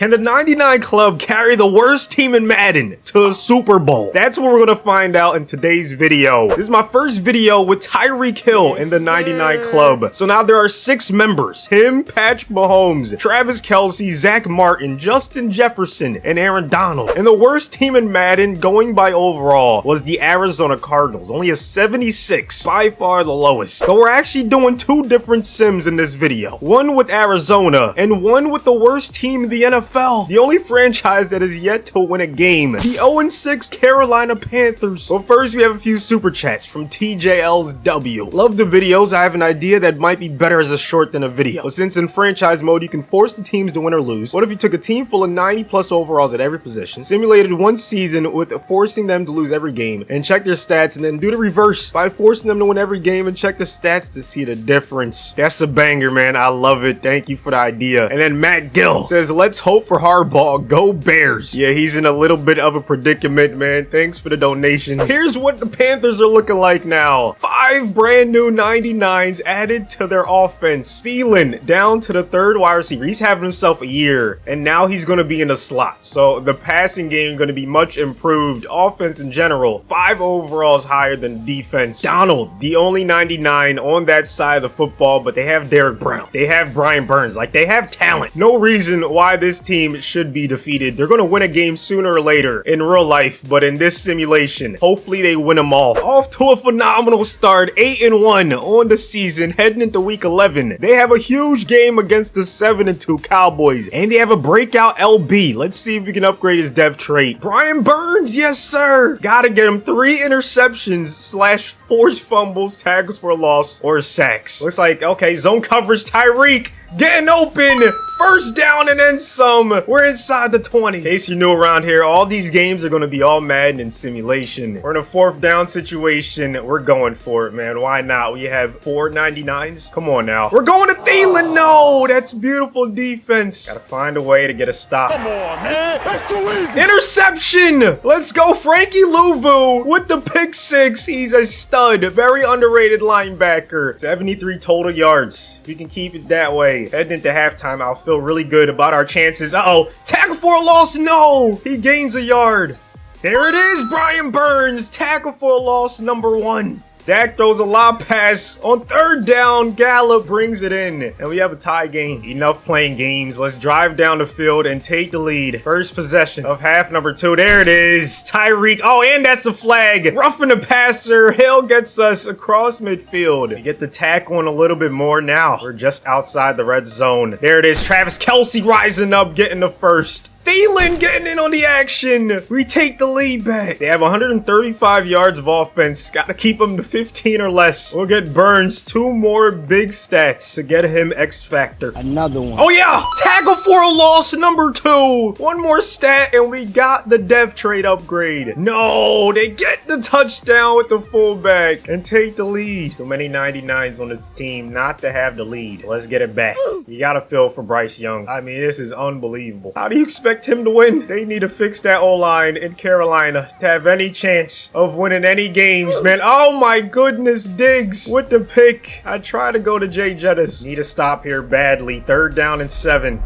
Can the 99 Club carry the worst team in Madden to a Super Bowl? That's what we're gonna find out in today's video. This is my first video with Tyreek Hill in the 99 Club. So now there are 6 members. Him, Patrick Mahomes, Travis Kelce, Zach Martin, Justin Jefferson, and Aaron Donald. And the worst team in Madden, going by overall, was the Arizona Cardinals. Only a 76, by far the lowest. So we're actually doing 2 different sims in this video. One with Arizona, and one with the worst team in the NFL. The only franchise that is yet to win a game. The 0-6 Carolina Panthers. But first, we have a few super chats from TJL's W. Love the videos. I have an idea that might be better as a short than a video. But since in franchise mode, you can force the teams to win or lose. What if you took a team full of 90 plus overalls at every position, simulated one season with forcing them to lose every game, and check their stats, and then do the reverse by forcing them to win every game and check the stats to see the difference? That's a banger, man. I love it. Thank you for the idea. And then Matt Gill says, let's hope for Harbaugh. Go Bears. Yeah, he's in a little bit of a predicament, man. Thanks for the donation. Here's what the Panthers are looking like now. 5 brand new 99s added to their offense. Thielen down to the 3rd wide receiver. He's having himself a year, and now he's going to be in the slot. So the passing game is going to be much improved. Offense in general, 5 overalls higher than defense. Donald, the only 99 on that side of the football, but they have Derek Brown. They have Brian Burns. Like, they have talent. No reason why this team should be defeated. They're going to win a game sooner or later in real life, but in this simulation, hopefully they win them all. Off to a phenomenal start, 8-1 on the season, heading into week 11. They have a huge game against the 7-2 Cowboys, and they have a breakout LB. Let's see if we can upgrade his depth trait. Brian Burns, yes sir. Gotta get him 3 interceptions / forced fumbles, tackles for a loss, or sacks. Looks like, okay, zone coverage, Tyreek getting open. First down and then some. We're inside the 20. In case you're new around here, all these games are going to be all Madden and simulation. We're in a 4th down situation. We're going for it, man. Why not? We have 4 99s. Come on now. We're going to Thielen. No, that's beautiful defense. Gotta find a way to get a stop. Come on, man. That's too easy. Interception. Let's go, Frankie Louvu with the pick 6. He's a stud. Very underrated linebacker. 73 total yards. If we can keep it that way, heading into halftime, I'll feel really good about our chances. Uh-oh. Tackle for a loss. No. He gains a yard. There it is. Brian Burns. Tackle for a loss number 1. Dak throws a lob pass on 3rd down. Gallup brings it in, and we have a tie game. Enough playing games. Let's drive down the field and take the lead. First possession of half number 2. There it is. Tyreek. Oh, and that's a flag. Roughing the passer. Hill gets us across midfield. We get the tackle on a little bit more now. We're just outside the red zone. There it is. Travis Kelce rising up, getting the first. Thielen getting in on the action. We take the lead back. They have 135 yards of offense. Got to keep them to 15 or less. We'll get Burns 2 more big stats to get him X Factor. Another one. Oh yeah, tackle for a loss number 2. 1 more stat and we got the depth trait upgrade. No, they get the touchdown with the fullback and take the lead. So many 99s on this team not to have the lead. Let's get it back. You got to feel for Bryce Young. I mean, this is unbelievable. How do you expect him to win? They need to fix that O-line in Carolina to have any chance of winning any games, man. Oh my goodness, Diggs with the pick. I try to go to Jay Jettis. Need to stop here badly. 3rd down and 7.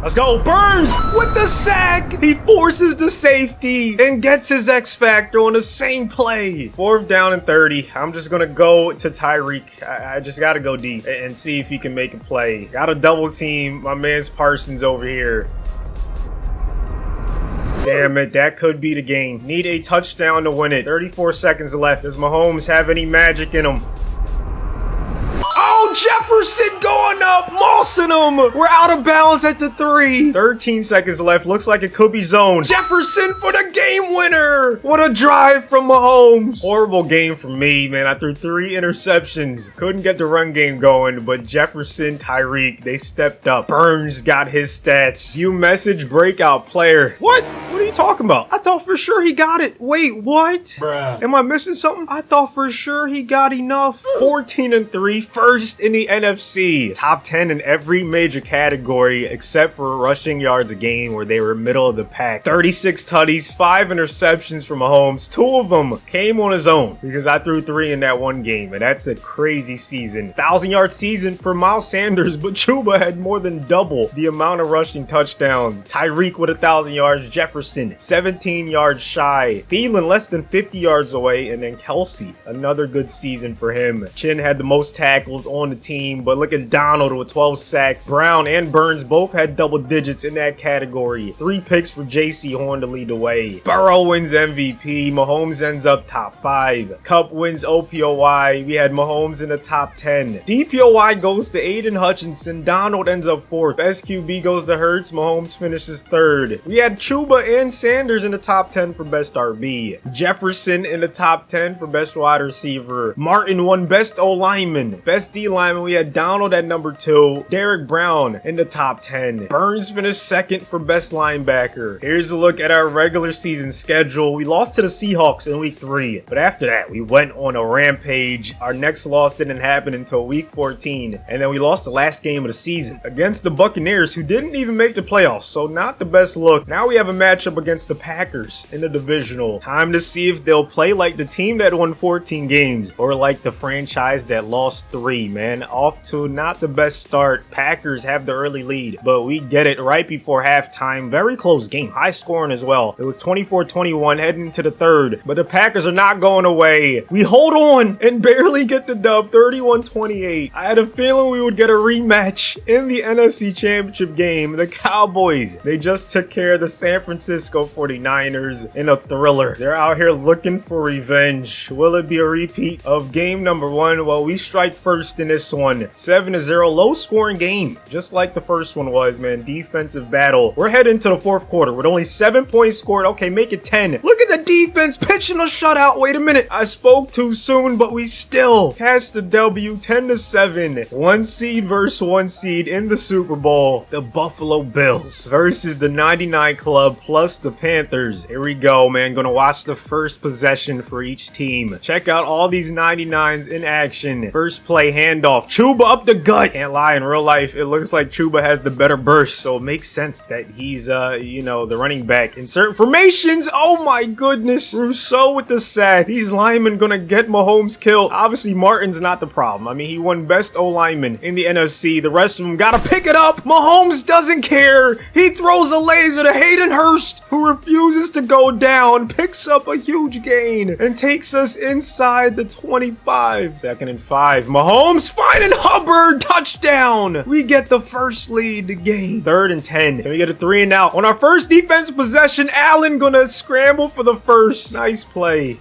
Let's go. Burns with the sack. He forces the safety and gets his X Factor on the same play. 4th down and 30. I'm just going to go to Tyreek. I just got to go deep and see if he can make a play. Got to double team my man's Parsons over here. Damn it, that could be the game. Need a touchdown to win it. 34 seconds left. Does Mahomes have any magic in him? Oh, Jefferson going up, mossing him. We're out of bounds at the 3. 13 seconds left. Looks like it could be zone. Jefferson for the game winner. What a drive from Mahomes. Horrible game for me, man. I threw 3 interceptions. Couldn't get the run game going, but Jefferson, Tyreek, they stepped up. Burns got his stats. View message breakout player. What? What are you you talking about? I thought for sure he got it. Wait, what? Bruh. Am I missing something? I thought for sure he got enough. 14-3, first in the NFC. Top 10 in every major category except for rushing yards a game where they were middle of the pack. 36 tutties, 5 interceptions from Mahomes. 2 of them came on his own because I threw 3 in that one game, and that's a crazy season. 1,000-yard season for Miles Sanders, but Chuba had more than double the amount of rushing touchdowns. Tyreek with 1,000 yards, Jefferson 17 yards shy, Thielen less than 50 yards away, and then Kelsey, another good season for him. Chin had the most tackles on the team, but look at Donald with 12 sacks. Brown and Burns both had double digits in that category. 3 picks for JC Horn to lead the way. Burrow wins MVP. Mahomes ends up top 5. Cup wins OPOY. We had Mahomes in the top 10. DPOY goes to Aiden Hutchinson. Donald ends up 4th. SQB goes to Hurts. Mahomes finishes 3rd. We had Chuba and Sanders in the top 10 for best RB. Jefferson in the top 10 for best wide receiver. Martin won best O-lineman. Best D-lineman, we had Donald at number 2. Derek Brown in the top 10. Burns finished 2nd for best linebacker. Here's a look at our regular season schedule. We lost to the Seahawks in week 3, but after that, we went on a rampage. Our next loss didn't happen until week 14, and then we lost the last game of the season against the Buccaneers, who didn't even make the playoffs, so not the best look. Now we have a matchup against the Packers in the divisional. Time to see if they'll play like the team that won 14 games or like the franchise that lost 3, man. Off to not the best start. Packers have the early lead, but we get it right before halftime. Very close game, high scoring as well. It was 24-21 heading into the 3rd, but the Packers are not going away. We hold on and barely get the dub, 31-28. I had a feeling we would get a rematch in the NFC Championship game. The Cowboys, they just took care of the San Francisco 49ers in a thriller. They're out here looking for revenge. Will it be a repeat of game number 1? Well, we strike first in this one. 7-0, low scoring game, just like the first one was, man. Defensive battle. We're heading to the 4th quarter with only 7 points scored. Okay, make it 10. Look at the defense pitching a shutout. Wait a minute, I spoke too soon, but we still catch the W, 10-7. 1 seed versus 1 seed in the Super Bowl. The Buffalo Bills versus the 99 Club plus the Panthers. Here we go, man. Gonna watch the first possession for each team. Check out all these 99s in action. First play, handoff. Chuba up the gut. Can't lie, in real life, it looks like Chuba has the better burst, so it makes sense that he's, you know, the running back in certain formations. Oh my goodness. Rousseau with the sack. These linemen gonna get Mahomes killed. Obviously, Martin's not the problem. I mean, he won best O-lineman in the NFC. The rest of them gotta pick it up. Mahomes doesn't care. He throws a laser to Hayden Hurst, who refuses to go down, picks up a huge gain, and takes us inside the 25. 2nd and 5. Mahomes finding Hubbard. Touchdown. We get the first lead the game. 3rd and 10. Can we get a 3 and out? On our first defensive possession, Allen gonna scramble for the first. Nice play.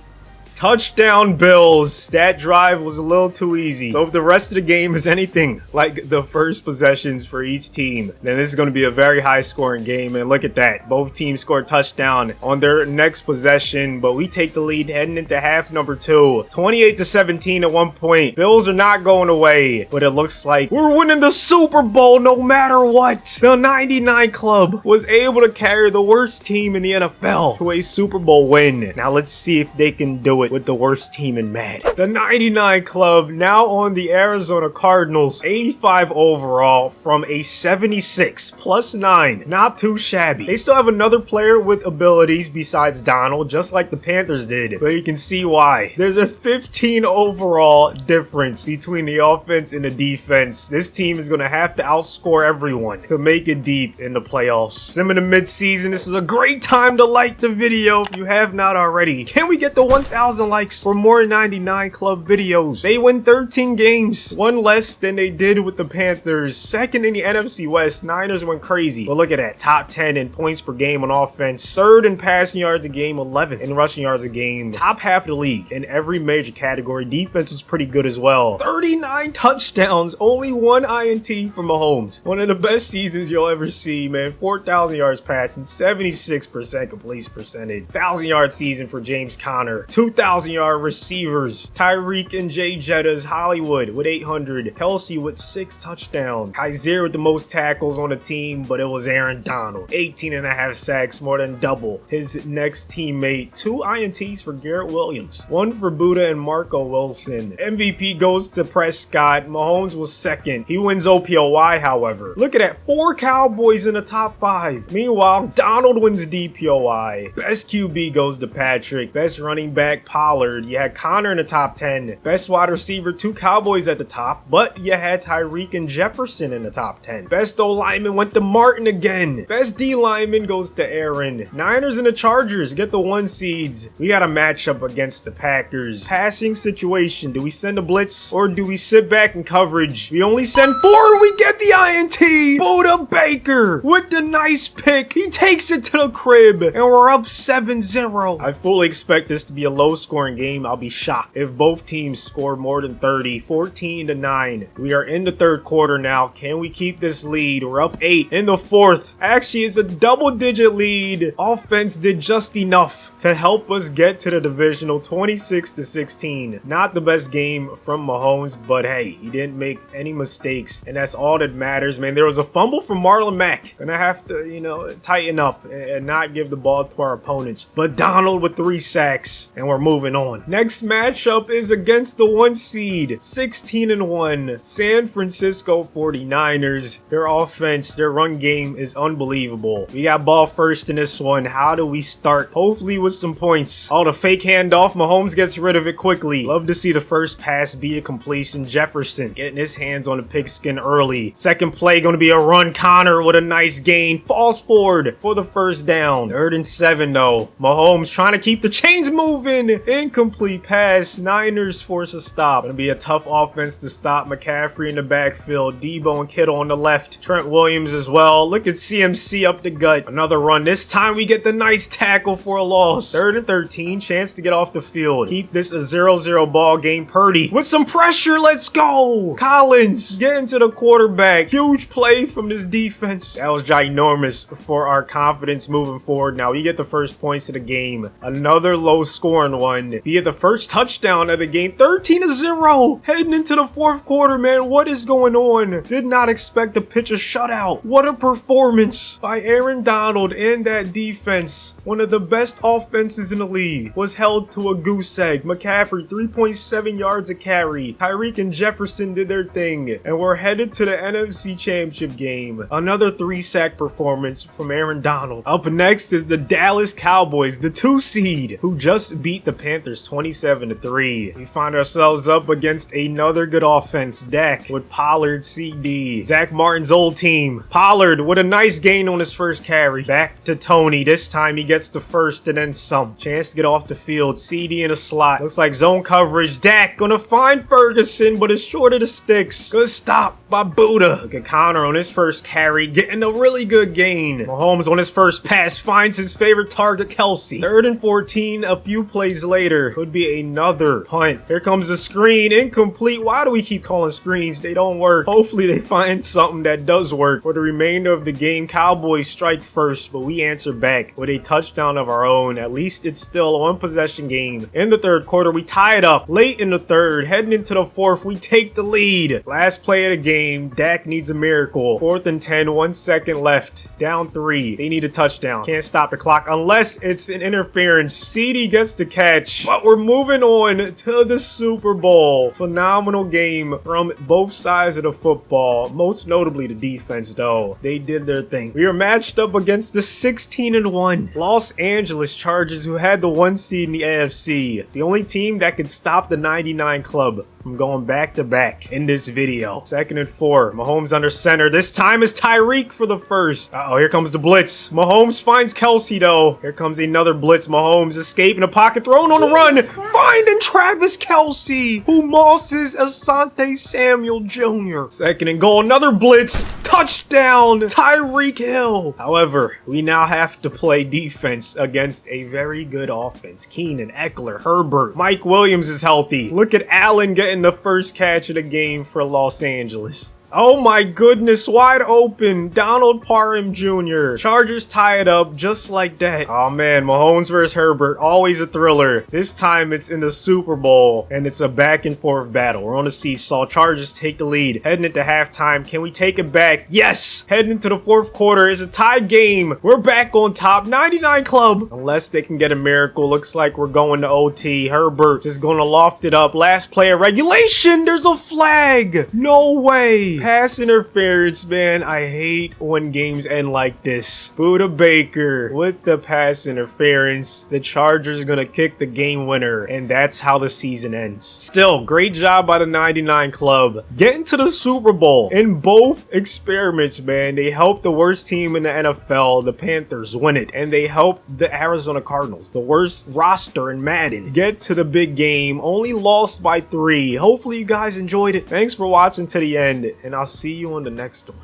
Touchdown Bills. That drive was a little too easy. So if the rest of the game is anything like the first possessions for each team, then this is going to be a very high scoring game. And look at that. Both teams scored touchdown on their next possession, but we take the lead heading into half number 2. 28-17 at one point. Bills are not going away, but it looks like we're winning the Super Bowl no matter what. The 99 Club was able to carry the worst team in the NFL to a Super Bowl win. Now let's see if they can do it with the worst team in Madden. The 99 Club now on the Arizona Cardinals. 85 overall from a 76 plus 9. Not too shabby. They still have another player with abilities besides Donald, just like the Panthers did, but you can see why. There's a 15 overall difference between the offense and the defense. This team is going to have to outscore everyone to make it deep in the playoffs. Sim in the mid-season, this is a great time to like the video if you have not already. Can we get the 1,000 likes for more 99 Club videos? They win 13 games, 1 less than they did with the Panthers. 2nd in the NFC West. Niners went crazy, but look at that, top 10 in points per game on offense, 3rd in passing yards a game, 11th in rushing yards a game, top half of the league in every major category. Defense is pretty good as well. 39 touchdowns, only 1 INT from Mahomes. One of the best seasons you'll ever see, man. 4,000 yards passing, 76% completion percentage. 1,000-yard season for James Conner. 2,000 2,000-yard receivers. Tyreek and Jay Jettas, Hollywood with 800. Kelsey with 6 touchdowns. Kaiser with the most tackles on the team, but it was Aaron Donald. 18.5 sacks, more than double his next teammate. 2 INTs for Garrett Williams. 1 for Buddha and Marco Wilson. MVP goes to Prescott. Mahomes was second. He wins OPOY, however. Look at that. 4 Cowboys in the top 5. Meanwhile, Donald wins DPOY. Best QB goes to Patrick. Best running back, Pollard. You had Connor in the top 10. Best wide receiver, 2 Cowboys at the top, but you had Tyreek and Jefferson in the top 10. Best O lineman went to Martin again. Best D lineman goes to Aaron. Niners and the Chargers get the 1 seeds. We got a matchup against the Packers. Passing situation. Do we send a blitz or do we sit back in coverage? We only send 4 and we get the INT. Buddha Baker with the nice pick. He takes it to the crib and we're up 7-0. I fully expect this to be a low scoring game. I'll be shocked if both teams score more than 30. 14-9. We are in the 3rd quarter now. Can we keep this lead? We're up 8 in the 4th. Actually, it's a double-digit lead. Offense did just enough to help us get to the divisional 26-16. Not the best game from Mahomes, but hey, he didn't make any mistakes, and that's all that matters, man. There was a fumble from Marlon Mack. Gonna have to, tighten up and not give the ball to our opponents. But Donald with 3 sacks, and we're moving on. Next matchup is against the 1 seed, 16-1, San Francisco 49ers. Their offense, their run game is unbelievable. We got ball first in this one. How do we start? Hopefully with some points. Oh, the fake handoff. Mahomes gets rid of it quickly. Love to see the first pass be a completion. Jefferson getting his hands on the pigskin early. Second play going to be a run. Connor with a nice gain. Falls forward for the first down. 3rd and 7 though. Mahomes trying to keep the chains moving. Incomplete pass. Niners force a stop. Gonna be a tough offense to stop. McCaffrey in the backfield. Debo and Kittle on the left. Trent Williams as well. Look at CMC up the gut. Another run. This time we get the nice tackle for a loss. 3rd and 13. Chance to get off the field. Keep this a 0-0 ball game. Purdy with some pressure. Let's go. Collins getting to the quarterback. Huge play from this defense. That was ginormous for our confidence moving forward. Now we get the first points of the game. Another low scoring one. We get the first touchdown of the game. 13-0. Heading into the 4th quarter, man. What is going on? Did not expect to pitch a shutout. What a performance by Aaron Donald and that defense. One of the best offenses in the league was held to a goose egg. McCaffrey 3.7 yards a carry. Tyreek and Jefferson did their thing, and we're headed to the NFC Championship game. Another 3-sack performance from Aaron Donald. Up next is the Dallas Cowboys, the 2 seed, who just beat the Panthers 27-3. We find ourselves up against another good offense. Dak with Pollard, CD. Zach Martin's old team. Pollard with a nice gain on his first carry. Back to Tony. This time he gets the first and then some. Chance to get off the field. CD in a slot. Looks like zone coverage. Dak gonna find Ferguson, but it's short of the sticks. Good stop by Buddha. Look at Connor on his first carry, getting a really good gain. Mahomes on his first pass finds his favorite target, Kelsey. 3rd and 14, a few plays later. Could be another punt. Here comes the screen, incomplete. Why do we keep calling screens? They don't work. Hopefully they find something that does work. For the remainder of the game, Cowboys strike first, but we answer back with a touchdown of our own. At least it's still a 1-possession game. In the 3rd quarter, we tie it up. Late in the 3rd, heading into the 4th, we take the lead. Last play of the game, Dak needs a miracle. 4th and 10, 1 second left. Down 3. They need a touchdown. Can't stop the clock unless it's an interference. CD gets the catch, but we're moving on to the Super Bowl. Phenomenal game from both sides of the football. Most notably the defense, though. They did their thing. We are matched up against the 16-1 Los Angeles Chargers, who had the 1 seed in the AFC. The only team that could stop the 99 club from going back to back in this video. 2nd and 4. Mahomes under center. This time is Tyreek for the first. Uh-oh, here comes the blitz. Mahomes finds Kelsey, though. Here comes another blitz. Mahomes escaping the pocket, thrown on the run, finding Travis Kelsey, who mosses Asante Samuel Jr. 2nd and goal. Another blitz. Touchdown, Tyreek Hill. However, we now have to play defense against a very good offense. Keenan, Eckler, Herbert, Mike Williams is healthy. Look at Allen getting the first catch of the game for Los Angeles. Oh my goodness, wide open. Donald Parham Jr. Chargers tie it up just like that. Oh man, Mahomes versus Herbert, always a thriller. This time it's in the Super Bowl and it's a back and forth battle. We're on a seesaw. Chargers take the lead. Heading into halftime. Can we take it back? Yes! Heading into the fourth quarter. It's a tie game. We're back on top. 99 club. Unless they can get a miracle. Looks like we're going to OT. Herbert just gonna loft it up. Last play of regulation. There's a flag. No way. Pass interference, man. I hate when games end like this. Buda Baker with the pass interference. The Chargers are gonna kick the game winner, and that's how the season ends. Still, great job by the 99 club. Getting to the Super Bowl in both experiments, man. They helped the worst team in the NFL, the Panthers, win it, and they helped the Arizona Cardinals, the worst roster in Madden, get to the big game. Only lost by 3. Hopefully you guys enjoyed it. Thanks for watching to the end, and I'll see you on the next one.